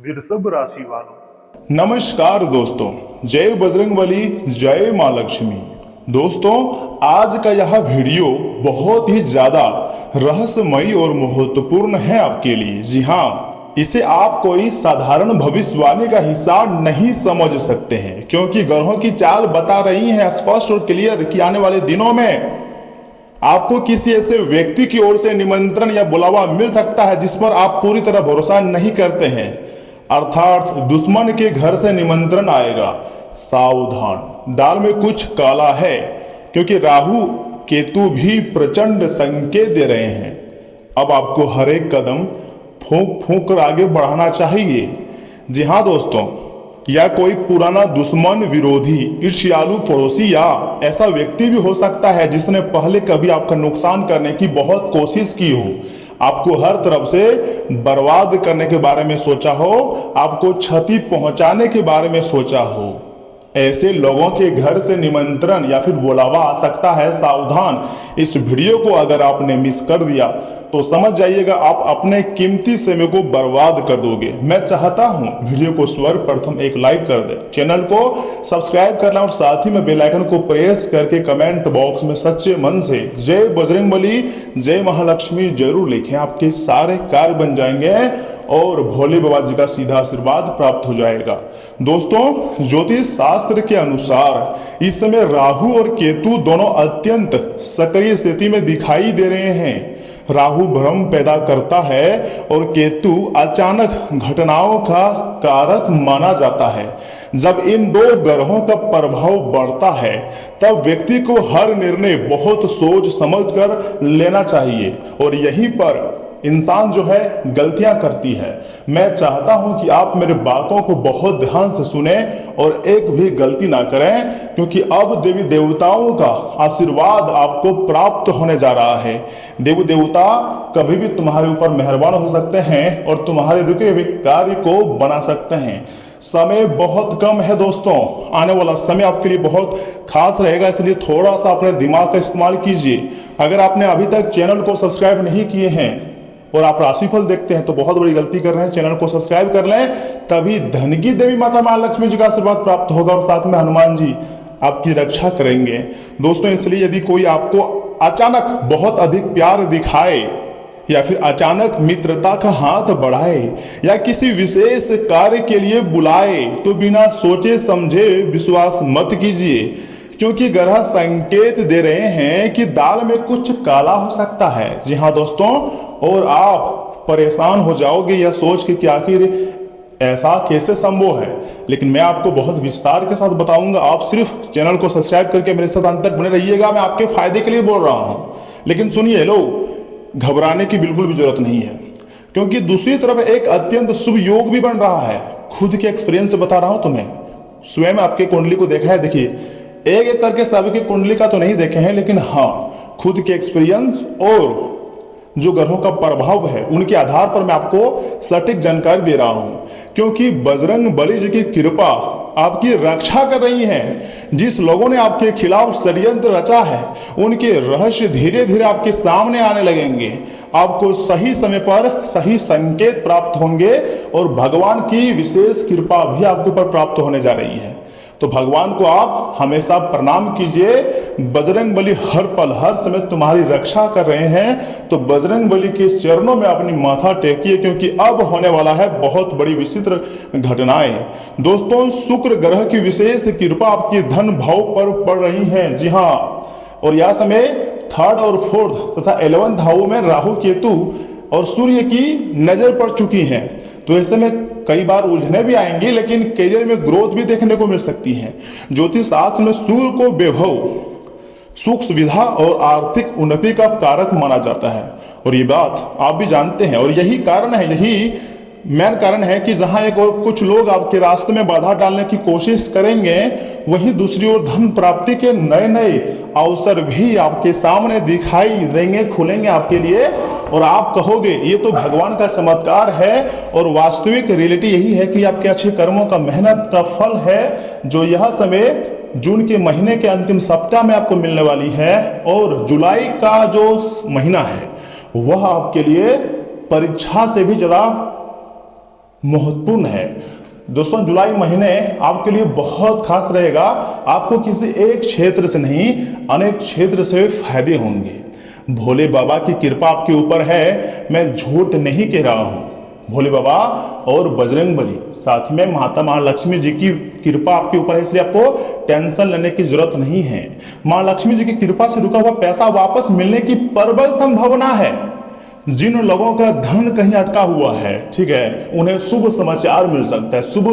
वृषभ राशि वालों, नमस्कार दोस्तों, जय बजरंगबली, जय मां लक्ष्मी। दोस्तों, आज का यह वीडियो बहुत ही ज्यादा रहस्यमयी और महत्वपूर्ण है आपके लिए। जी हाँ, इसे आप कोई साधारण भविष्यवाणी का हिस्सा नहीं समझ सकते हैं, क्योंकि ग्रहों की चाल बता रही है स्पष्ट और क्लियर कि आने वाले दिनों में आपको किसी ऐसे व्यक्ति की ओर से निमंत्रण या बुलावा मिल सकता है जिस पर आप पूरी तरह भरोसा नहीं करते हैं, अर्थात दुश्मन के घर से निमंत्रण आएगा। सावधान, दाल में कुछ काला है, क्योंकि राहु केतु भी प्रचंड संकेत दे रहे हैं। अब आपको हर एक कदम फूंक फूंक कर आगे बढ़ाना चाहिए। जी हाँ दोस्तों, या कोई पुराना दुश्मन, विरोधी, ईर्ष्यालु पड़ोसी या ऐसा व्यक्ति भी हो सकता है जिसने पहले कभी आपका नुकसान करने की बहुत कोशिश की हो, आपको हर तरफ से बर्बाद करने के बारे में सोचा हो, आपको क्षति पहुंचाने के बारे में सोचा हो। ऐसे लोगों के घर से निमंत्रण या फिर बुलावा आ सकता है। सावधान, इस वीडियो को अगर आपने मिस कर दिया तो समझ जाइएगा आप अपने कीमती समय को बर्बाद कर दोगे। मैं चाहता हूं वीडियो को सर्वप्रथम एक लाइक कर दे, चैनल को सब्सक्राइब करना और साथ ही में बेल आइकन को प्रेस करके कमेंट बॉक्स में सच्चे मन से जय बजरंगबली, जय महालक्ष्मी जरूर लिखें। आपके सारे कार्य बन जाएंगे और भोले बाबा जी का सीधा आशीर्वाद प्राप्त हो जाएगा। दोस्तों, ज्योतिष शास्त्र के अनुसार इस समय राहु और केतु दोनों अत्यंत सक्रिय स्थिति में दिखाई दे रहे हैं। राहु भ्रम पैदा करता है और केतु अचानक घटनाओं का कारक माना जाता है। जब इन दो ग्रहों का प्रभाव बढ़ता है तब व्यक्ति को हर निर्णय बहुत सोच समझकर लेना चाहिए, और यहीं पर इंसान जो है गलतियां करती है। मैं चाहता हूं कि आप मेरे बातों को बहुत ध्यान से सुने और एक भी गलती ना करें, क्योंकि अब देवी देवताओं का आशीर्वाद आपको प्राप्त होने जा रहा है। देवी देवता कभी भी तुम्हारे ऊपर मेहरबान हो सकते हैं और तुम्हारे रुके हुए कार्य को बना सकते हैं। समय बहुत कम है दोस्तों, आने वाला समय आपके लिए बहुत खास रहेगा, इसलिए थोड़ा सा अपने दिमाग का इस्तेमाल कीजिए। अगर आपने अभी तक चैनल को सब्सक्राइब नहीं किए हैं और आप राशिफल देखते हैं तो बहुत बड़ी गलती कर रहे हैं। चैनल को सब्सक्राइब कर लें, तभी धन की देवी माता महालक्ष्मी जी का आशीर्वाद प्राप्त होगा और साथ में हनुमान जी आपकी रक्षा करेंगे। दोस्तों, इसलिए यदि कोई आपको अचानक बहुत अधिक प्यार दिखाए या फिर अचानक मित्रता का हाथ बढ़ाए या किसी विशेष कार्य के लिए बुलाए तो बिना सोचे समझे विश्वास मत कीजिए, क्योंकि ग्रह संकेत दे रहे हैं कि दाल में कुछ काला हो सकता है। जी हाँ दोस्तों, और आप परेशान हो जाओगे यह सोच के कि आखिर ऐसा कैसे संभव है, लेकिन मैं आपको बहुत विस्तार के साथ बताऊंगा। आप सिर्फ चैनल को सब्सक्राइब करके मेरे साथ अंत तक बने रहिएगा। मैं आपके फायदे के लिए बोल रहा हूं, लेकिन सुनिए लोग, घबराने की बिल्कुल भी जरूरत नहीं है, क्योंकि दूसरी तरफ एक अत्यंत शुभ योग भी बन रहा है। खुद के एक्सपीरियंस से बता रहा हूं तुम्हें, स्वयं आपके कुंडली को देखा है। देखिए, एक एक करके सबकी कुंडली का तो नहीं देखे हैं, लेकिन हाँ, खुद के एक्सपीरियंस और जो ग्रहों का प्रभाव है उनके आधार पर मैं आपको सटीक जानकारी दे रहा हूं, क्योंकि बजरंग बली जी की कृपा आपकी रक्षा कर रही है। जिस लोगों ने आपके खिलाफ षड्यंत्र रचा है उनके रहस्य धीरे धीरे आपके सामने आने लगेंगे। आपको सही समय पर सही संकेत प्राप्त होंगे और भगवान की विशेष कृपा भी आपके ऊपर प्राप्त होने जा रही है। तो भगवान को आप हमेशा प्रणाम कीजिए। बजरंग बली हर पल हर समय तुम्हारी रक्षा कर रहे हैं, तो बजरंग बली के चरणों में अपनी माथा टेकिए, क्योंकि अब होने वाला है बहुत बड़ी विचित्र घटनाएं। दोस्तों, शुक्र ग्रह की विशेष कृपा आपकी धन भाव पर पड़ रही है। जी हाँ, और यह समय 3rd और 4th तथा 11th हाउ में राहु, केतु और सूर्य की नजर पड़ चुकी है। तो ऐसे में कई बार उलझने भी आएंगी, लेकिन करियर में ग्रोथ भी देखने को मिल सकती है। ज्योतिष शास्त्र में सूर्य को वैभव, सुख सुविधा और आर्थिक उन्नति का कारक माना जाता है, और ये बात आप भी जानते हैं। और यही कारण है, यही मेन कारण है कि जहां एक और कुछ लोग आपके रास्ते में बाधा डालने की कोशिश करेंगे, वहीं दूसरी ओर धन प्राप्ति के नए नए अवसर भी आपके सामने दिखाई देंगे, खुलेंगे आपके लिए, और आप कहोगे ये तो भगवान का चमत्कार है। और वास्तविक रियलिटी यही है कि आपके अच्छे कर्मों का मेहनत का फल है, जो यह समय जून के महीने के अंतिम सप्ताह में आपको मिलने वाली है। और जुलाई का जो महीना है वह आपके लिए परीक्षा से भी ज्यादा महत्वपूर्ण है। दोस्तों जुलाई महीने आपके लिए बहुत खास रहेगा। आपको किसी एक क्षेत्र से नहीं, अनेक क्षेत्र से फायदे होंगे। भोले बाबा की कृपा आपके ऊपर है, मैं झूठ नहीं कह रहा हूं। भोले बाबा और बजरंगबली, साथ ही में माता महालक्ष्मी जी की कृपा आपके ऊपर है, इसलिए आपको टेंशन लेने की जरूरत नहीं है। मां लक्ष्मी जी की कृपा से रुका हुआ पैसा वापस मिलने की प्रबल संभावना है। जिन लोगों का धन कहीं अटका हुआ है, ठीक है, उन्हें शुभ समाचार मिल सकता है। शुभ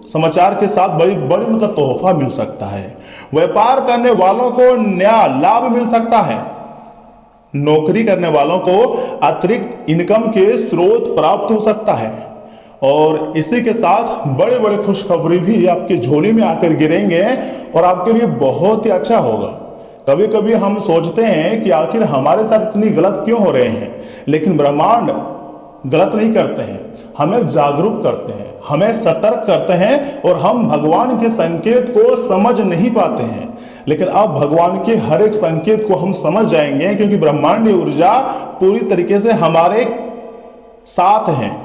समाचार के साथ बड़ी बड़ी मतलब तोहफा मिल सकता है। व्यापार करने वालों को नया लाभ मिल सकता है। नौकरी करने वालों को अतिरिक्त इनकम के स्रोत प्राप्त हो सकता है। और इसी के साथ बड़े बड़े खुशखबरी भी आपकी झोली में आकर गिरेंगे और आपके लिए बहुत ही अच्छा होगा। कभी कभी हम सोचते हैं कि आखिर हमारे साथ इतनी गलत क्यों हो रहे हैं, लेकिन ब्रह्मांड गलत नहीं करते हैं, हमें जागरूक करते हैं, हमें सतर्क करते हैं और हम भगवान के संकेत को समझ नहीं पाते हैं। लेकिन अब भगवान के हर एक संकेत को हम समझ जाएंगे, क्योंकि ब्रह्मांडीय ऊर्जा पूरी तरीके से हमारे साथ है।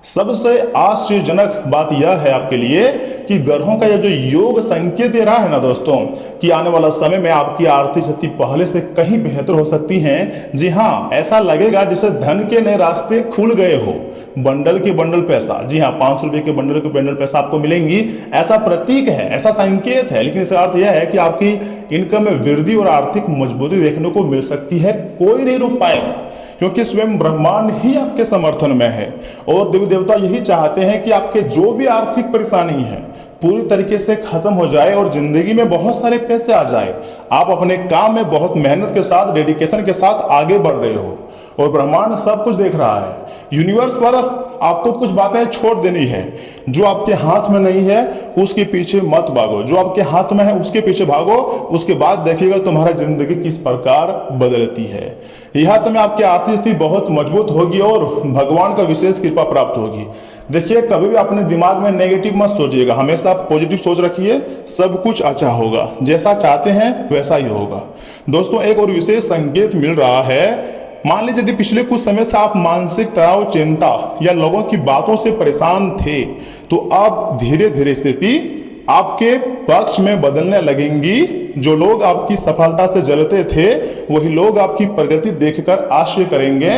सबसे आश्चर्यजनक बात यह है आपके लिए कि ग्रहों का यह जो योग संकेत दे रहा है ना दोस्तों, कि आने वाला समय में आपकी आर्थिक स्थिति पहले से कहीं बेहतर हो सकती है। जी हाँ, ऐसा लगेगा जैसे धन के नए रास्ते खुल गए हो। बंडल के बंडल पैसा, जी हाँ, 500 रुपए के बंडल के बंडल पैसा आपको मिलेंगी, ऐसा प्रतीक है, ऐसा संकेत है। लेकिन इसका अर्थ यह है कि आपकी इनकम में वृद्धि और आर्थिक मजबूती देखने को मिल सकती है। कोई नहीं रोक पाएगा, क्योंकि स्वयं ब्रह्मांड ही आपके समर्थन में है। और देवी देवता यही चाहते हैं कि आपके जो भी आर्थिक परेशानी है पूरी तरीके से खत्म हो जाए और जिंदगी में बहुत सारे पैसे आ जाए। आप अपने काम में बहुत मेहनत के साथ, डेडिकेशन के साथ आगे बढ़ रहे हो और ब्रह्मांड सब कुछ देख रहा है। यूनिवर्स पर आपको कुछ बातें छोड़ देनी है। जो आपके हाथ में नहीं है उसके पीछे मत भागो, जो आपके हाथ में है उसके पीछे भागो। उसके बाद देखिएगा तुम्हारा जिंदगी किस प्रकार बदलती है। यह समय आपकी आर्थिक स्थिति बहुत मजबूत होगी और भगवान का विशेष कृपा प्राप्त होगी। देखिए, कभी भी अपने दिमाग में नेगेटिव मत सोचिएगा, हमेशा पॉजिटिव सोच रखिए। सब कुछ अच्छा होगा, जैसा चाहते हैं वैसा ही होगा। दोस्तों, एक और विशेष संकेत मिल रहा है। मान लीजिए यदि पिछले कुछ समय से आप मानसिक तनाव, चिंता या लोगों की बातों से परेशान थे, तो अब धीरे धीरे स्थिति आपके पक्ष में बदलने लगेंगी। जो लोग आपकी सफलता से जलते थे, वही लोग आपकी प्रगति देखकर आश्चर्य करेंगे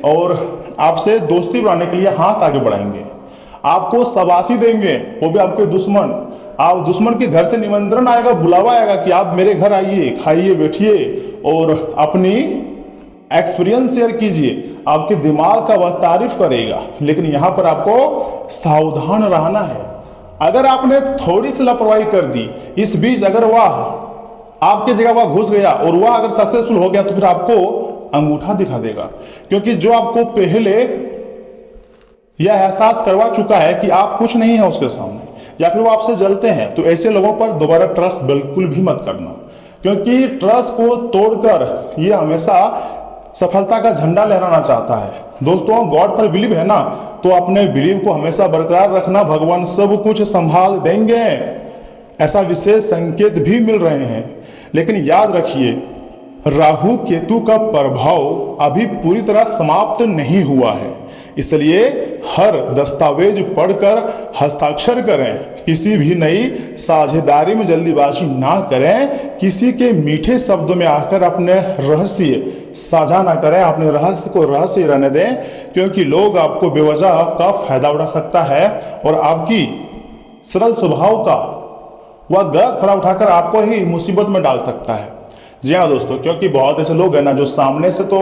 और आपसे दोस्ती बनाने के लिए हाथ आगे बढ़ाएंगे। आपको शाबाशी देंगे, वो भी आपके दुश्मन। आप दुश्मन के घर से निमंत्रण आएगा, बुलावा आएगा कि आप मेरे घर आइए, खाइए, बैठिए और अपनी एक्सपीरियंस शेयर कीजिए। आपके दिमाग का वह तारीफ करेगा। लेकिन यहां पर आपको सावधान रहना है। अगर आपने थोड़ी सी लापरवाही कर दी, इस बीच अगर वह आपके जगह वह घुस गया और वह अगर सक्सेसफुल हो गया, तो फिर आपको अंगूठा दिखा देगा। क्योंकि जो आपको पहले यह एहसास करवा चुका है कि आप कुछ नहीं है उसके सामने, या फिर वो आपसे जलते हैं, तो ऐसे लोगों पर दोबारा ट्रस्ट बिल्कुल भी मत करना। क्योंकि ट्रस्ट को तोड़कर ये हमेशा सफलता का झंडा लहराना चाहता है। दोस्तों, गॉड पर बिलीव है ना, तो अपने बिलीव को हमेशा बरकरार रखना। भगवान सब कुछ संभाल देंगे। ऐसा विशेष संकेत भी मिल रहे हैं। लेकिन याद रखिए, राहु केतु का प्रभाव अभी पूरी तरह समाप्त नहीं हुआ है। इसलिए हर दस्तावेज पढ़कर हस्ताक्षर करें। किसी भी नई साझेदारी में जल्दीबाजी ना करें। किसी के मीठे शब्दों में आकर अपने रहस्य साझा ना करें। अपने रहस्य को रहस्य रहने दें, क्योंकि लोग आपको बेवजह का फायदा उठा सकता है और आपकी सरल स्वभाव का वह गलत फायदा उठाकर आपको ही मुसीबत में डाल सकता है। जी हाँ दोस्तों, क्योंकि बहुत ऐसे लोग हैं ना जो सामने से तो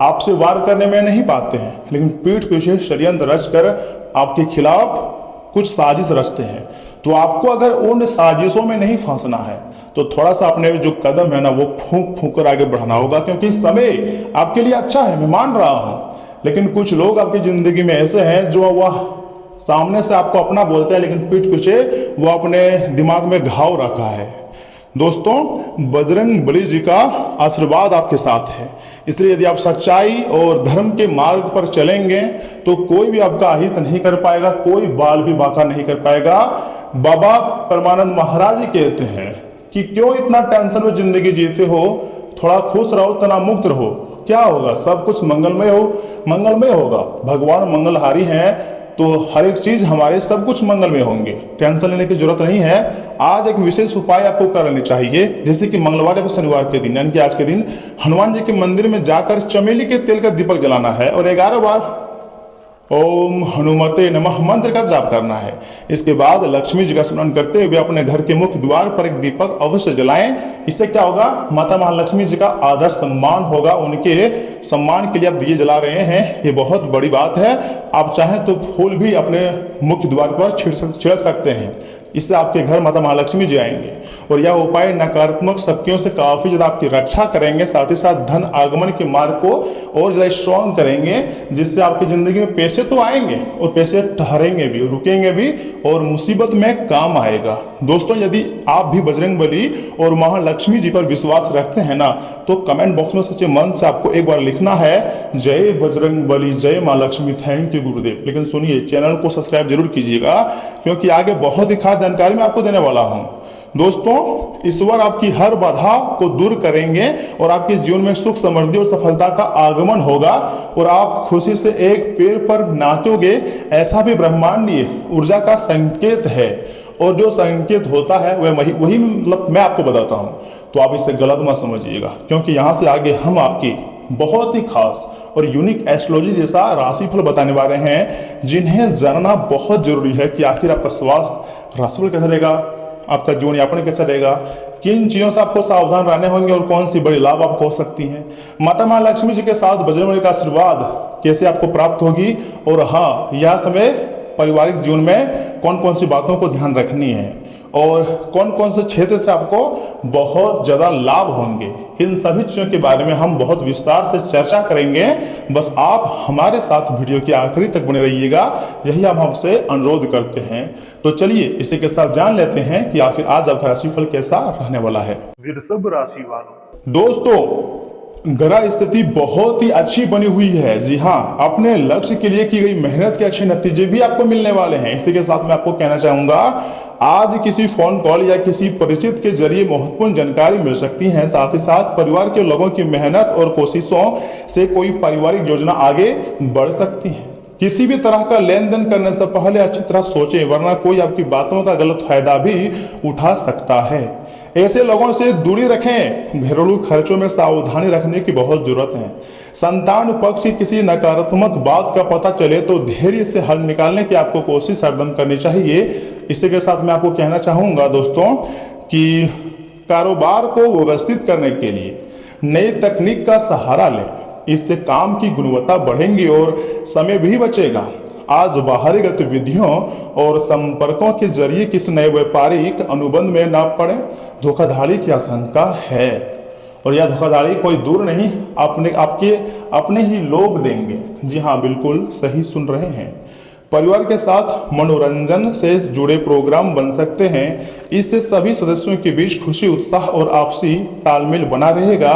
आपसे वार करने में नहीं पाते हैं, लेकिन पीठ पीछे षड्यंत्र रचकर आपके खिलाफ कुछ साजिश रचते हैं। तो आपको अगर उन साजिशों में नहीं फंसना है, तो थोड़ा सा अपने जो कदम है ना वो फूंक फूंक कर आगे बढ़ाना होगा। क्योंकि समय आपके लिए अच्छा है, मैं मान रहा हूं, लेकिन कुछ लोग आपकी जिंदगी में ऐसे हैं जो वह सामने से आपको अपना बोलते हैं, लेकिन पीठ पीछे वो अपने दिमाग में घाव रखा है। दोस्तों, बजरंग बली जी का आशीर्वाद आपके साथ है। इसलिए यदि आप सच्चाई और धर्म के मार्ग पर चलेंगे तो कोई भी आपका अहित नहीं कर पाएगा, कोई बाल भी बांका नहीं कर पाएगा। बाबा परमानंद महाराज जी कहते हैं कि क्यों इतना टेंशन में जिंदगी जीते हो, थोड़ा खुश रहो, तनाव मुक्त रहो, क्या होगा, सब कुछ मंगलमय होगा। भगवान मंगलहारी हैं, तो हर एक चीज हमारे सब कुछ मंगल में होंगे, टेंशन लेने की जरूरत नहीं है। आज एक विशेष उपाय आपको कर लेनी चाहिए, जैसे कि मंगलवार या शनिवार के दिन यानी कि आज के दिन हनुमान जी के मंदिर में जाकर चमेली के तेल का दीपक जलाना है और 11 बार ओम हनुमते नमः मंत्र का जाप करना है। इसके बाद लक्ष्मी जी का स्मरण करते हुए अपने घर के मुख्य द्वार पर एक दीपक अवश्य जलाएं। इससे क्या होगा, माता महालक्ष्मी जी का आदर सम्मान होगा, उनके सम्मान के लिए आप दिए जला रहे हैं, ये बहुत बड़ी बात है। आप चाहें तो फूल भी अपने मुख्य द्वार पर छिड़क सकते हैं, इससे आपके घर माता महालक्ष्मी जी आएंगे और यह उपाय नकारात्मक शक्तियों से काफी ज्यादा आपकी रक्षा करेंगे, साथ ही साथ धन आगमन के मार्ग को और ज्यादा स्ट्रॉन्ग करेंगे, जिससे आपकी जिंदगी में पैसे तो आएंगे और पैसे ठहरेंगे भी, रुकेंगे भी और मुसीबत में काम आएगा। दोस्तों, यदि आप भी बजरंगबली और महालक्ष्मी जी पर विश्वास रखते हैं ना, तो कमेंट बॉक्स में सच्चे मन से आपको एक बार लिखना है जय बजरंगबली, जय माँ लक्ष्मी, थैंक यू गुरुदेव। लेकिन सुनिए, चैनल को सब्सक्राइब जरूर कीजिएगा, क्योंकि आगे बहुत ही खास जानकारी मैं आपको देने वाला हूं। दोस्तों, ईश्वर आपकी हर बाधा को दूर करेंगे और आपके जीवन में सुख, समृद्धि और सफलता का आगमन होगा और आप खुशी से एक पैर पर नाचोगे। ऐसा भी ब्रह्मांडीय ऊर्जा का संकेत है और जो संकेत होता है वही मतलब मैं आपको बताता हूं, तो आप इसे गलत मत समझिएगा, क्योंकि यहां से आगे हम आपकी बहुत ही खास और यूनिक एस्ट्रोलॉजी जैसा राशिफल बताने वाले हैं, जिन्हें जानना बहुत जरूरी है कि आखिर आपका स्वास्थ्य, राशिफल कैसा रहेगा, आपका जीवन यापन कैसा रहेगा, किन चीजों से आपको सावधान रहने होंगे और कौन सी बड़ी लाभ आपको हो सकती हैं, माता महालक्ष्मी जी के साथ बजरंगबली का आशीर्वाद कैसे आपको प्राप्त होगी, और हाँ, यह समय पारिवारिक जीवन में कौन कौन सी बातों को ध्यान रखनी है और कौन कौन से क्षेत्र से आपको बहुत ज्यादा लाभ होंगे, इन सभी चीजों के बारे में हम बहुत विस्तार से चर्चा करेंगे। बस आप हमारे साथ वीडियो के आखिरी तक बने रहिएगा, यही हम आपसे अनुरोध करते हैं। तो चलिए इसी के साथ जान लेते हैं कि आखिर आज आपका राशिफल कैसा रहने वाला है। वृषभ राशि वालों, दोस्तों, ग्रह स्थिति बहुत ही अच्छी बनी हुई है। जी हाँ, अपने लक्ष्य के लिए की गई मेहनत के अच्छे नतीजे भी आपको मिलने वाले हैं। इसी के साथ मैं आपको कहना चाहूंगा, आज किसी फोन कॉल या किसी परिचित के जरिए महत्वपूर्ण जानकारी मिल सकती है। साथ ही साथ परिवार के लोगों की मेहनत और कोशिशों से कोई पारिवारिक योजना आगे बढ़ सकती है। किसी भी तरह का लेन देन करने से पहले अच्छी तरह सोचें, वरना कोई आपकी बातों का गलत फायदा भी उठा सकता है। ऐसे लोगों से दूरी रखें। घरेलू खर्चों में सावधानी रखने की बहुत जरूरत है। संतान पक्ष की किसी नकारात्मक बात का पता चले तो धैर्य से हल निकालने की आपको कोशिश हरदम करनी चाहिए। इसी के साथ मैं आपको कहना चाहूंगा दोस्तों कि कारोबार को व्यवस्थित करने के लिए नई तकनीक का सहारा लें, इससे काम की गुणवत्ता बढ़ेगी और समय भी बचेगा। आज बाहरी गतिविधियों और संपर्कों के जरिए किसी नए व्यापारिक अनुबंध में न पड़े। धोखाधड़ी की आशंका है और यह धोखाधड़ी कोई दूर नहीं, अपने ही लोग देंगे। जी हाँ, बिल्कुल सही सुन रहे हैं। परिवार के साथ मनोरंजन से जुड़े प्रोग्राम बन सकते हैं, इससे सभी सदस्यों के बीच खुशी, उत्साह और आपसी तालमेल बना रहेगा।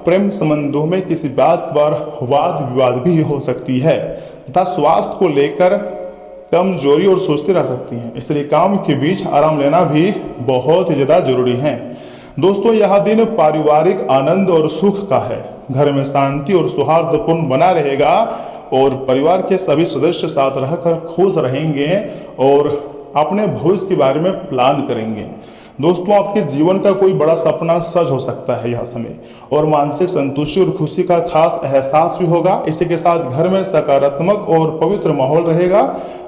प्रेम संबंधों में किसी बात पर वाद विवाद भी हो सकती है तथा स्वास्थ्य को लेकर कमजोरी और सुस्ती रह सकती है, इसलिए काम के बीच आराम लेना भी बहुत ही ज्यादा जरूरी है। दोस्तों, यह दिन पारिवारिक आनंद और सुख का है। घर में शांति और सौहार्दपूर्ण बना रहेगा और परिवार के सभी सदस्य साथ रहकर खुश रहेंगे और अपने भविष्य के बारे में प्लान करेंगे। दोस्तों, आपके जीवन का कोई बड़ा सपना सच हो सकता है यह समय, और मानसिक संतुष्टि और खुशी का खास एहसास भी होगा। इसी के साथ घर में सकारात्मक और पवित्र माहौल रहेगा।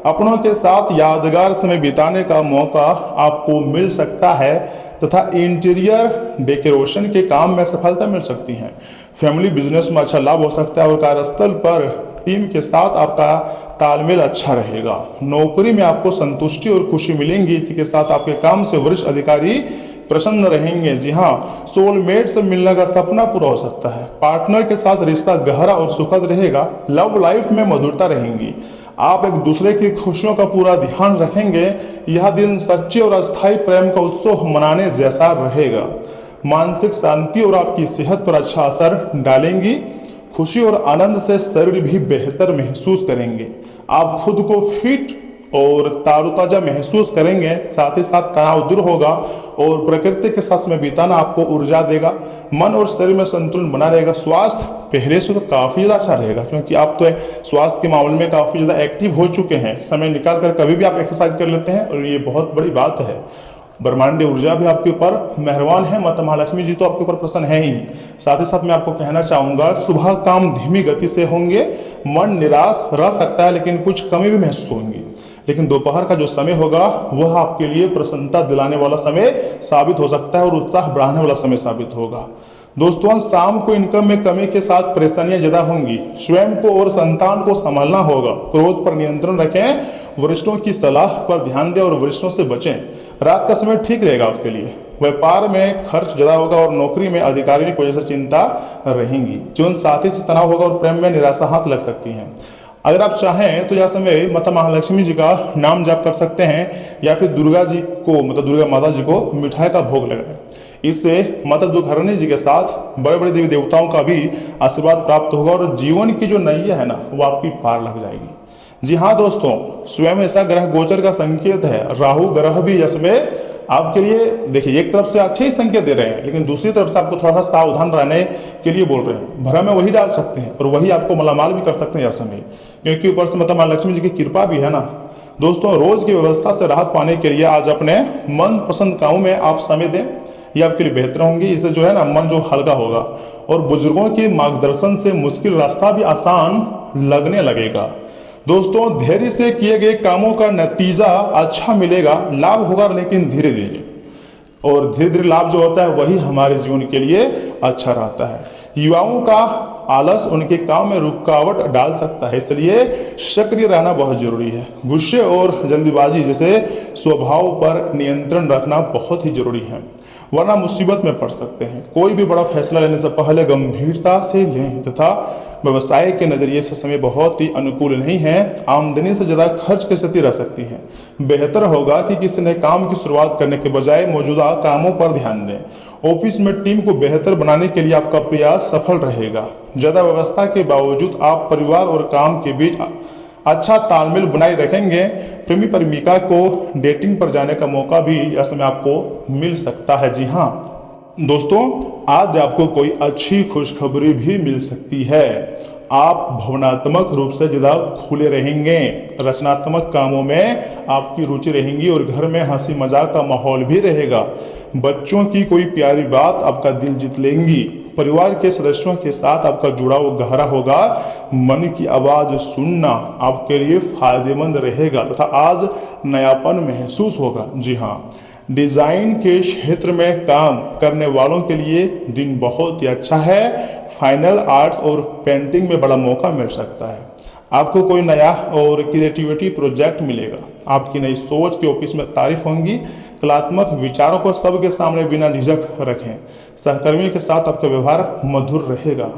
अपनों के साथ यादगार समय बिताने का मौका आपको मिल सकता है तथा इंटीरियर डेकोरेशन के काम में सफलता मिल सकती है। फैमिली बिजनेस में अच्छा लाभ हो सकता है और कार्यस्थल पर टीम के साथ आपका तालमेल अच्छा रहेगा। नौकरी में आपको संतुष्टि और खुशी मिलेंगी। इसी के साथ आपके काम से वरिष्ठ अधिकारी प्रसन्न रहेंगे। जी हाँ, सोलमेट से मिलने का सपना पूरा हो सकता है। पार्टनर के साथ रिश्ता गहरा और सुखद रहेगा। लव लाइफ में मधुरता रहेंगी। आप एक दूसरे की खुशियों का पूरा ध्यान रखेंगे। यह दिन सच्चे और अस्थायी प्रेम का उत्सव मनाने जैसा रहेगा। मानसिक शांति और आपकी सेहत पर अच्छा असर डालेंगी। खुशी और आनंद से शरीर भी बेहतर महसूस करेंगे। आप खुद को फिट और तारोताजा महसूस करेंगे। साथ ही साथ तनाव दूर होगा और प्रकृति के साथ में बिताना आपको ऊर्जा देगा। मन और शरीर में संतुलन बना रहेगा। स्वास्थ्य पहले से तो काफ़ी ज़्यादा अच्छा रहेगा, क्योंकि आप तो स्वास्थ्य के मामले में काफ़ी ज़्यादा एक्टिव हो चुके हैं। समय निकाल कर कभी भी आप एक्सरसाइज कर लेते हैं और ये बहुत बड़ी बात है। ब्रह्मांडीय ऊर्जा भी आपके ऊपर मेहरबान है। माता महालक्ष्मी जी तो आपके ऊपर प्रसन्न है ही। साथ ही साथ मैं आपको कहना चाहूँगा, सुबह काम धीमी गति से होंगे। मन निराश रह सकता है, लेकिन कुछ कमी भी महसूस होंगी। लेकिन दोपहर का जो समय होगा वह आपके लिए प्रसन्नता दिलाने वाला समय साबित हो सकता है और उत्साह बढ़ाने वाला समय साबित होगा। दोस्तों, शाम को इनकम में कमी के साथ परेशानियां ज्यादा होंगी। स्वयं को और संतान को संभालना होगा। क्रोध पर नियंत्रण रखें। वरिष्ठों की सलाह पर ध्यान दें और वरिष्ठों से बचें। रात का समय ठीक रहेगा आपके लिए। व्यापार में खर्च ज्यादा होगा और नौकरी में अधिकारियों की वजह से चिंता रहेंगी। जीवन साथी से तनाव होगा और प्रेम में निराशा हाथ लग सकती है। अगर आप चाहें तो यह समय माता महालक्ष्मी जी का नाम जाप कर सकते हैं, या फिर दुर्गा जी को, मतलब दुर्गा माता जी को मिठाई का भोग लगाएं। इससे माता दुर्घरणी जी के साथ बड़े बड़े देवी देवताओं का भी आशीर्वाद प्राप्त होगा और जीवन की जो नैया है ना, वो आपकी पार लग जाएगी। जी हाँ दोस्तों, स्वयं ऐसा ग्रह गोचर का संकेत है। राहु ग्रह भी इसमें आपके लिए, देखिए, एक तरफ से अच्छे ही संकेत दे रहे हैं, लेकिन दूसरी तरफ से आपको थोड़ा सा सावधान रहने के लिए बोल रहे हैं। भ्रम में वही डाल सकते हैं और वही आपको मालामाल भी कर सकते हैं यह समय, क्योंकि ऊपर से माता महालक्ष्मी जी की कृपा भी है ना। दोस्तों, रोज की व्यवस्था से राहत पाने के लिए आज अपने मनपसंद कामों में आप समय दें, ये आपके लिए बेहतर होंगे। इससे जो है ना, मन जो हल्का होगा और बुजुर्गों के मार्गदर्शन से मुश्किल रास्ता भी आसान लगने लगेगा। दोस्तों, धैर्य से किए गए कामों का नतीजा अच्छा मिलेगा। लाभ होगा, लेकिन धीरे धीरे, और धीरे धीरे लाभ जो होता है वही हमारे जीवन के लिए अच्छा रहता है। युवाओं का आलस उनके काम में रुकावट डाल सकता है, इसलिए सक्रिय रहना बहुत जरूरी है। गुस्से और जल्दबाजी जैसे स्वभाव पर नियंत्रण रखना बहुत ही जरूरी है, वरना मुसीबत में पड़ सकते हैं। कोई भी बड़ा फैसला लेने से पहले गंभीरता से लें, तथा व्यवसाय के नजरिए से समय बहुत ही अनुकूल नहीं है। आमदनी से ज्यादा खर्च की स्थिति रह सकती है। बेहतर होगा कि किसी नए काम की शुरुआत करने के बजाय मौजूदा कामों पर ध्यान दें। ऑफिस में टीम को बेहतर बनाने के लिए आपका प्रयास सफल रहेगा। ज्यादा व्यवस्था के बावजूद आप परिवार और काम के बीच अच्छा तालमेल बनाए रखेंगे। प्रेमी प्रेमिका को डेटिंग पर जाने का मौका भी इस समय आपको मिल सकता है। जी हाँ दोस्तों, आज आपको कोई अच्छी खुशखबरी भी मिल सकती है। आप भावनात्मक रूप से ज़्यादा खुले रहेंगे। रचनात्मक कामों में आपकी रुचि रहेंगी और घर में हंसी मजाक का माहौल भी रहेगा। बच्चों की कोई प्यारी बात आपका दिल जीत लेंगी। परिवार के सदस्यों के साथ आपका जुड़ाव गहरा होगा। मन की आवाज़ सुनना आपके लिए फायदेमंद रहेगा तथा आज नयापन महसूस होगा। जी हाँ, डिजाइन के क्षेत्र में काम करने वालों के लिए दिन बहुत ही अच्छा है। फाइनल आर्ट्स और पेंटिंग में बड़ा मौका मिल सकता है। आपको कोई नया और क्रिएटिविटी प्रोजेक्ट मिलेगा। आपकी नई सोच की ऑफिस में तारीफ होंगी। कलात्मक विचारों को सबके सामने बिना झिझक रखें। सहकर्मियों के साथ आपका व्यवहार मधुर रहेगा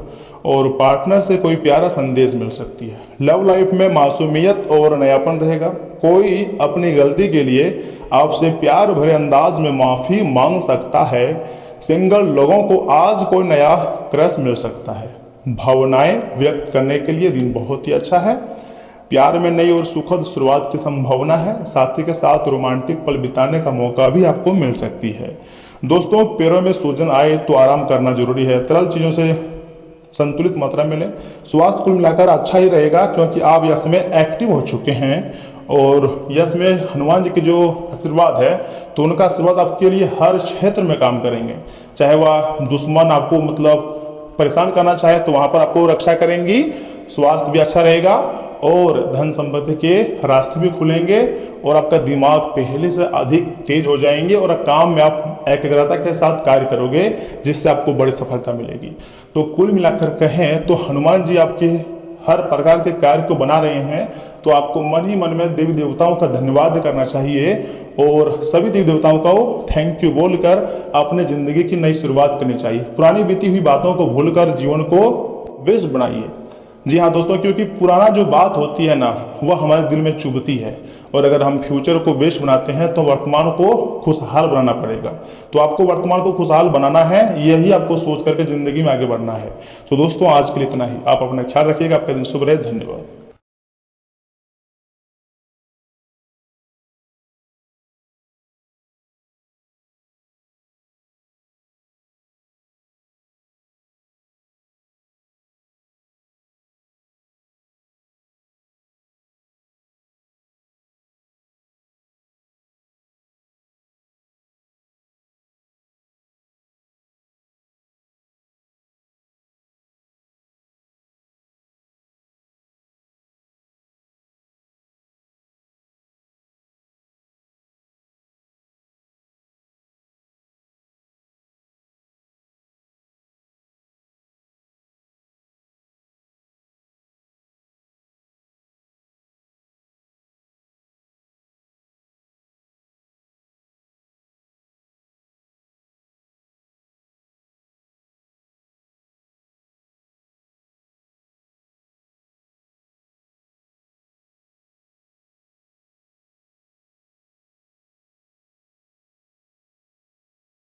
और पार्टनर से कोई प्यारा संदेश मिल सकती है। लव लाइफ में मासूमियत और नयापन रहेगा। कोई अपनी गलती के लिए आपसे प्यार भरे अंदाज में माफी मांग सकता है। सिंगल लोगों को आज कोई नया क्रश मिल सकता है। भावनाएं व्यक्त करने के लिए दिन बहुत ही अच्छा है। प्यार में नई और सुखद शुरुआत की संभावना है। साथी के साथ रोमांटिक पल बिताने का मौका भी आपको मिल सकती है। दोस्तों, पैरों में सूजन आए तो आराम करना जरूरी है। तरल चीजों से संतुलित मात्रा में लें। स्वास्थ्य कुल मिलाकर अच्छा ही रहेगा, क्योंकि आप यह समय एक्टिव हो चुके हैं और यह समय हनुमान जी के जो आशीर्वाद है, तो उनका आशीर्वाद आपके लिए हर क्षेत्र में काम करेंगे। चाहे वह दुश्मन आपको मतलब परेशान करना चाहे तो वहां पर आपको रक्षा करेंगी। स्वास्थ्य भी अच्छा रहेगा और धन संपत्ति के रास्ते भी खुलेंगे और आपका दिमाग पहले से अधिक तेज हो जाएंगे और काम में आप एकाग्रता के साथ कार्य करोगे, जिससे आपको बड़ी सफलता मिलेगी। तो कुल मिलाकर कहें तो हनुमान जी आपके हर प्रकार के कार्य को बना रहे हैं, तो आपको मन ही मन में देवी देवताओं का धन्यवाद करना चाहिए और सभी देवी देवताओं को थैंक यू बोलकर अपने जिंदगी की नई शुरुआत करनी चाहिए। पुरानी बीती हुई बातों को भूलकर जीवन को बेस्ट बनाइए। जी हाँ दोस्तों, क्योंकि पुराना जो बात होती है ना, वह हमारे दिल में चुभती है और अगर हम फ्यूचर को बेस्ट बनाते हैं तो वर्तमान को खुशहाल बनाना पड़ेगा। तो आपको वर्तमान को खुशहाल बनाना है, यही आपको सोच करके जिंदगी में आगे बढ़ना है। तो दोस्तों, आज के लिए इतना ही। आप अपना ख्याल रखिएगा। आपका दिन शुभ रहे। धन्यवाद।